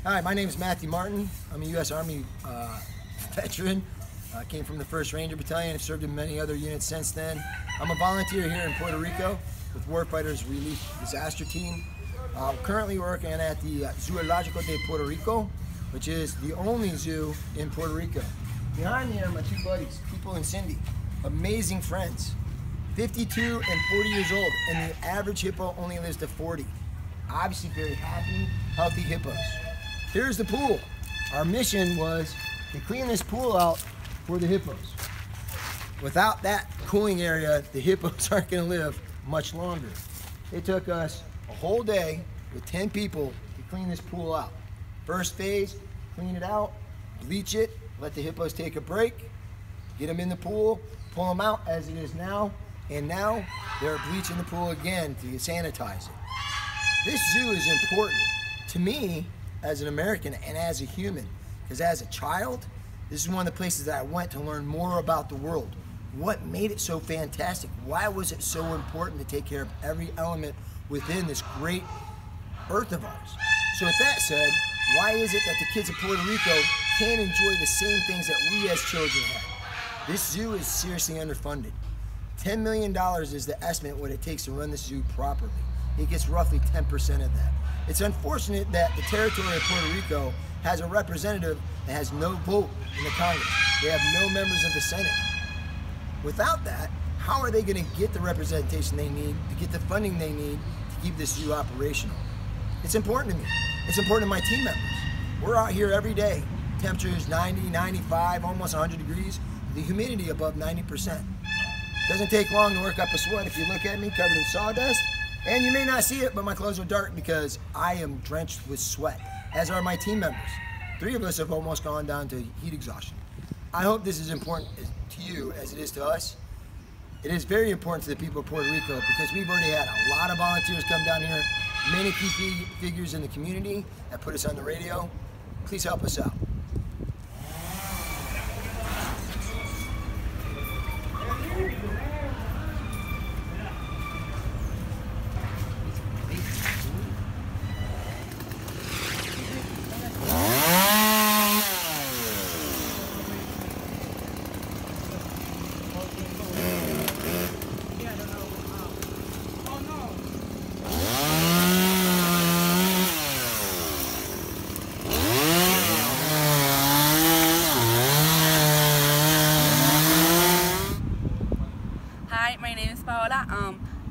Hi, my name is Matthew Martin. I'm a U.S. Army veteran. I came from the 1st Ranger Battalion. I've served in many other units since then. I'm a volunteer here in Puerto Rico with Warfighters Relief Disaster Team. Currently working at the Zoológico de Puerto Rico, which is the only zoo in Puerto Rico. Behind me are my two buddies, People and Cindy. Amazing friends. 52 and 40 years old, and the average hippo only lives to 40. Obviously very happy, healthy hippos. Here's the pool. Our mission was to clean this pool out for the hippos. Without that cooling area, the hippos aren't going to live much longer. It took us a whole day with 10 people to clean this pool out. First phase, clean it out, bleach it, let the hippos take a break, get them in the pool, pull them out as it is now, and now they're bleaching the pool again to sanitize it. This zoo is important to me as an American and as a human, because as a child, this is one of the places that I went to learn more about the world. What made it so fantastic? Why was it so important to take care of every element within this great earth of ours? So with that said, why is it that the kids of Puerto Rico can't enjoy the same things that we as children had? This zoo is seriously underfunded. $10 million is the estimate what it takes to run this zoo properly. It gets roughly 10% of that. It's unfortunate that the territory of Puerto Rico has a representative that has no vote in the Congress. They have no members of the Senate. Without that, how are they going to get the representation they need, to get the funding they need to keep this zoo operational? It's important to me. It's important to my team members. We're out here every day. Temperatures 90, 95, almost 100 degrees. The humidity above 90%. Doesn't take long to work up a sweat. If you look at me covered in sawdust, and you may not see it, but my clothes are dark because I am drenched with sweat, as are my team members. 3 of us have almost gone down to heat exhaustion. I hope this is important to you as it is to us. It is very important to the people of Puerto Rico because we've already had a lot of volunteers come down here, many key figures in the community that put us on the radio. Please help us out.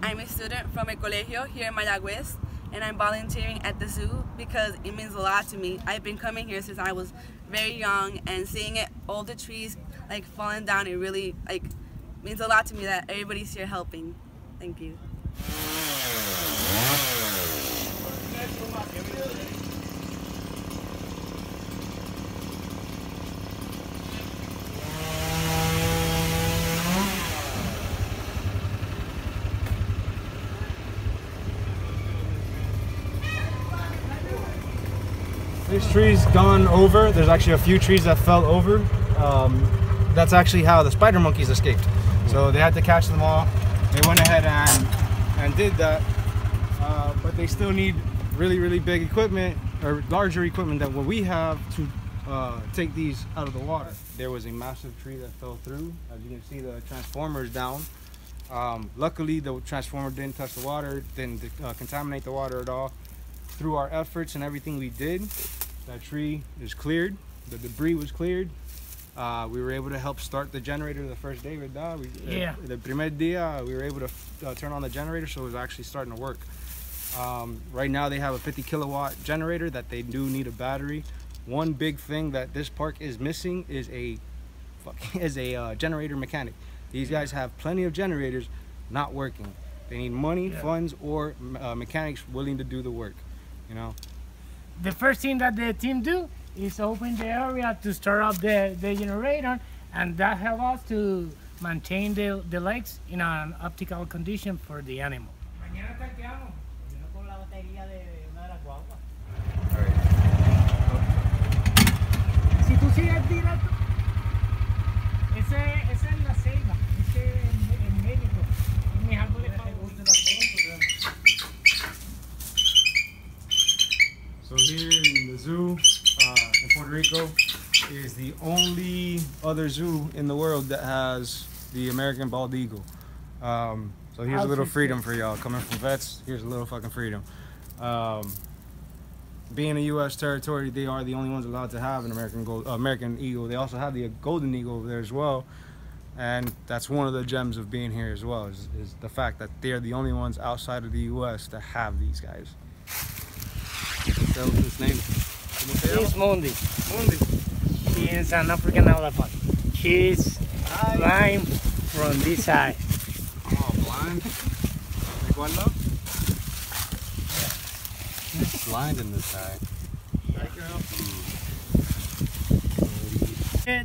I'm a student from a colegio here in Mayagüez, and I'm volunteering at the zoo because it means a lot to me. I've been coming here since I was very young, and seeing all the trees like falling down, it really means a lot to me that everybody's here helping. Thank you. This tree's gone over. There's actually a few trees that fell over. That's actually how the spider monkeys escaped. So they had to catch them all. They went ahead and did that. But they still need really big equipment, or larger equipment than what we have to take these out of the water. There was a massive tree that fell through. As you can see, the transformer is down. Luckily, the transformer didn't touch the water, didn't contaminate the water at all. Through our efforts and everything we did, that tree is cleared, the debris was cleared. We were able to help start the generator the first day, ¿verdad? The primer día, we were able to turn on the generator, so it was actually starting to work. Right now they have a 50 kilowatt generator that they do need a battery. One big thing that this park is missing is a generator mechanic. These guys have plenty of generators not working. They need money, funds, or mechanics willing to do the work. You know, the first thing that the team do is open the area to start up the generator, and that helps us to maintain the legs in an optimal condition for the animal. Si tú sigues directo, esa es la selva, ese en México, en mis árboles favoritos. So here here in the zoo in Puerto Rico is the only other zoo in the world that has the American bald eagle. So here's a little freedom for y'all. Coming from vets, here's a little fucking freedom. Being a U.S. territory, they are the only ones allowed to have an American eagle. They also have the golden eagle over there as well. And that's one of the gems of being here as well, is the fact that they're the only ones outside of the U.S. that have these guys. What's his name? He's Mundi. Mundi. He is an African elephant. He's blind from this side. Oh, blind? Like what, love? He's blind in this eye. Right, girl?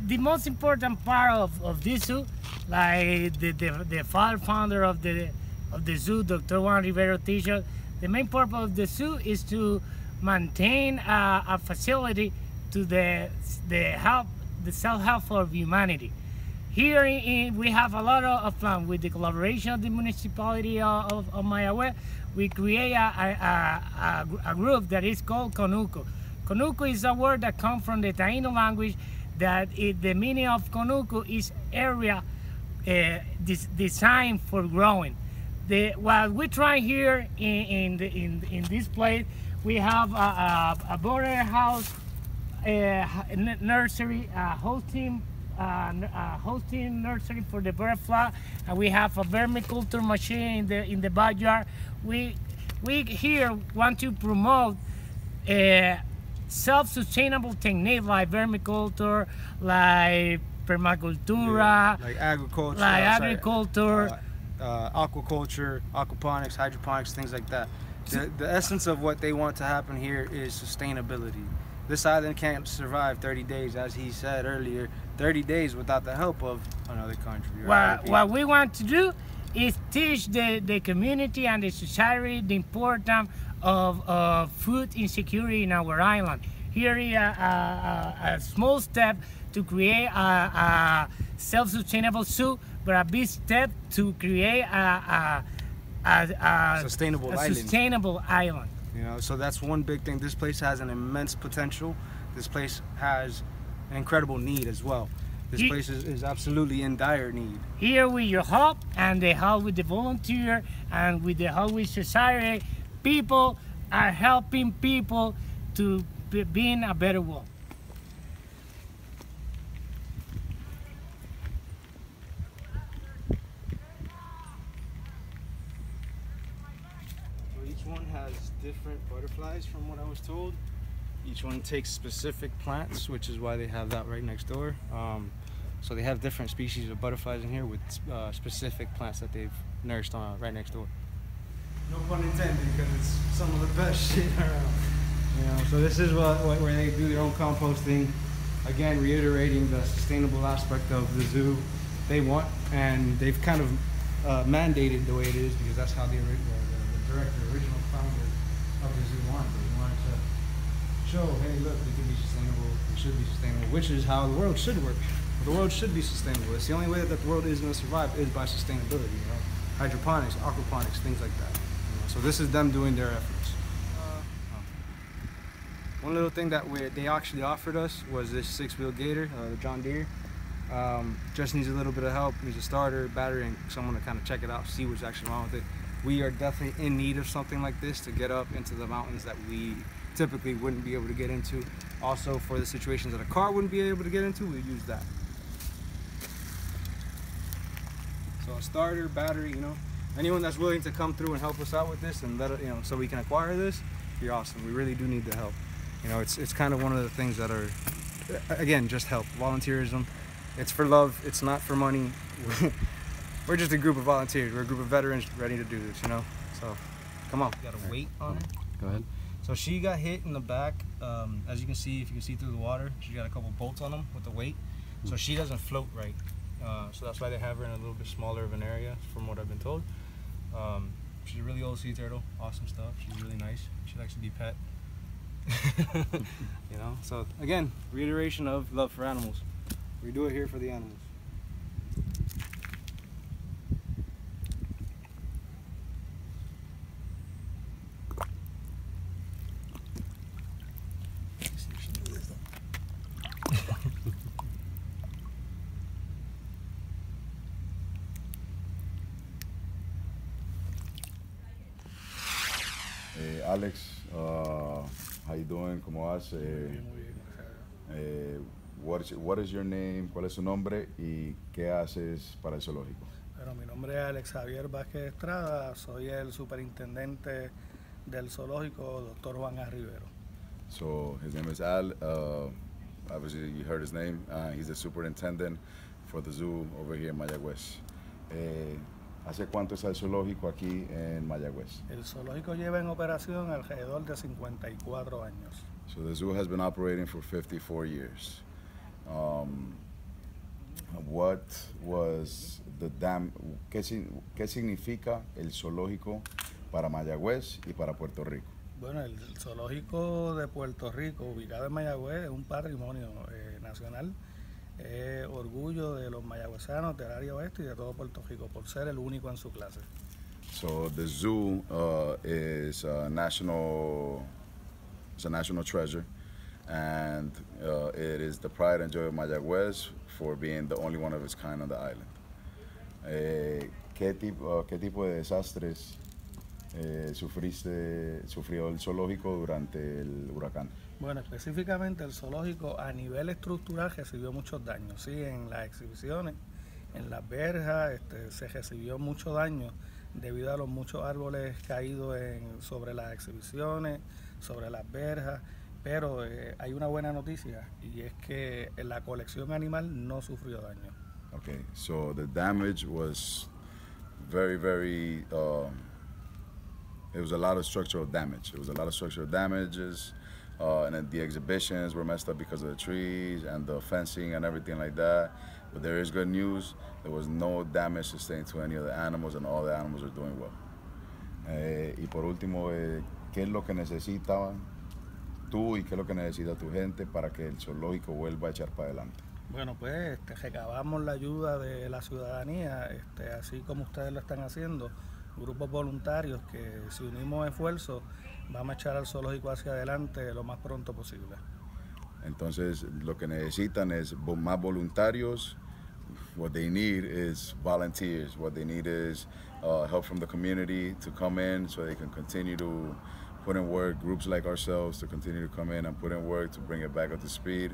The most important part of this zoo, like the founder of the zoo, Dr. Juan Rivero Ticho, the main purpose of the zoo is to maintain a facility to the self-help of humanity. Here we have a lot of plans. With the collaboration of the municipality of Mayagüez, we create a group that is called Conuco. Conuco is a word that comes from the Taino language. The meaning of Conuco is area designed for growing. What we try here in this place, we have a border house, nursery, hosting nursery for the butterfly, and we have a vermiculture machine in the backyard. We here want to promote self-sustainable techniques like vermiculture, like permacultura, like agriculture, aquaculture, aquaponics, hydroponics, things like that. The essence of what they want to happen here is sustainability. This island can't survive 30 days, as he said earlier, 30 days without the help of another country. What we want to do is teach the community and the society the importance of food insecurity in our island. Here is a small step to create a self-sustainable zoo, but a big step to create a sustainable island. You know, so that's one big thing. This place has an immense potential. This place has an incredible need as well. This place is absolutely in dire need. Here with your help and the help with the volunteer and with the help with society, people are helping people to be in a better world. So each one has different butterflies from what I was told. Each one takes specific plants, which is why they have that right next door. So they have different species of butterflies in here with specific plants that they've nursed on right next door. No pun intended, because it's some of the best shit around. You know, so this is where they do their own composting. Again, reiterating the sustainable aspect of the zoo they want, and they've kind of mandated the way it is, because that's how the original founder of the zoo wanted. They wanted to show, hey, look, we can be sustainable, we should be sustainable, which is how the world should work. The world should be sustainable. It's the only way that the world is going to survive is by sustainability. You know, hydroponics, aquaponics, things like that. You know, so this is them doing their efforts. One little thing that they actually offered us was this 6-wheel gator, the John Deere. Just needs a little bit of help. Needs a starter, battery, and someone to kind of check it out, see what's actually wrong with it. We are definitely in need of something like this to get up into the mountains that we typically wouldn't be able to get into. Also, for the situations that a car wouldn't be able to get into, we use that. So a starter, battery, you know, anyone that's willing to come through and help us out with this and let it, you know, so we can acquire this, be awesome. We really do need the help. You know, it's kind of one of the things that are, again, just help, volunteerism. It's for love. It's not for money. We're just a group of volunteers. We're a group of veterans ready to do this, you know. So, come on. Got a weight on her. Go ahead. So she got hit in the back. As you can see, if you can see through the water, she got a couple bolts on them with the weight. So she doesn't float right. So that's why they have her in a little bit smaller of an area, from what I've been told. She's a really old sea turtle. Awesome stuff. She's really nice. She likes to be pet. You know, so again, reiteration of love for animals. We do it here for the animals. Alex. How you doing? ¿Cómo vas? Muy bien, gracias. What is your name? ¿Cuál es su nombre? ¿Y qué haces para el zoológico? Bueno, mi nombre es Alex Javier Vázquez Estrada, soy el superintendente del zoológico, Dr. Juan A. Rivero. So his name is Al. Obviously you heard his name. He's the superintendent for the zoo over here in Mayagüez. ¿Hace cuánto está el zoológico aquí en Mayagüez? El zoológico lleva en operación alrededor de 54 años. So the zoo has been operating for 54 years. What was the ¿Qué significa el zoológico para Mayagüez y para Puerto Rico? Bueno, el zoológico de Puerto Rico, ubicado en Mayagüez, es un patrimonio nacional. Orgullo de los mayagüezanos del área oeste y de todo Puerto Rico por ser el único en su clase. So the zoo is a national treasure, and it is the pride and joy of Mayagüez for being the only one of its kind on the island. ¿Qué tipo de desastres sufrió el zoológico durante el huracán? Bueno, específicamente el zoológico a nivel estructural recibió muchos daños, sí, en las exhibiciones, en las verjas, se recibió mucho daño debido a los muchos árboles caídos sobre las exhibiciones, sobre las verjas, pero hay una buena noticia y es que la colección animal no sufrió daño. Okay, so the damage was very, it was a lot of structural damage. It was a lot of structural damages. And then the exhibitions were messed up because of the trees and the fencing and everything like that. But there is good news. There was no damage sustained to any of the animals, and all the animals are doing well. Y por último, ¿qué es lo que necesitaban tú y qué es lo que necesita tu gente para que el zoológico vuelva a echar para adelante? Bueno, pues recabamos la ayuda de la ciudadanía, así como ustedes lo están haciendo, grupos voluntarios que si unimos esfuerzos vamos a echar al zoológico hacia adelante lo más pronto posible. Entonces lo que necesitan es más voluntarios. What they need is volunteers. What they need is help from the community to come in so they can continue to put in work. Groups like ourselves to continue to come in and put in work to bring it back up to speed.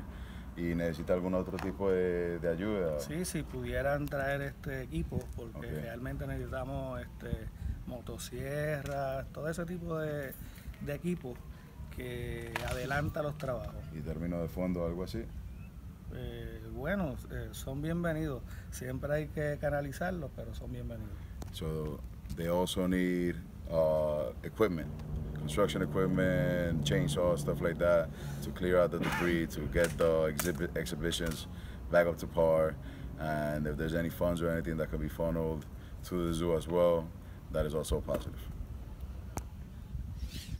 ¿Y necesita algún otro tipo de ayuda? Sí, si pudieran traer equipo, porque realmente necesitamos motosierras, todo ese tipo de equipo que adelanta los trabajos. ¿Y término de fondo algo así? Bueno, son bienvenidos. Siempre hay que canalizarlos, pero son bienvenidos. So they also need equipment. Construction equipment, chainsaws, stuff like that, to clear out the debris, to get the exhibitions back up to par. And if there's any funds or anything that can be funneled to the zoo as well, that is also positive.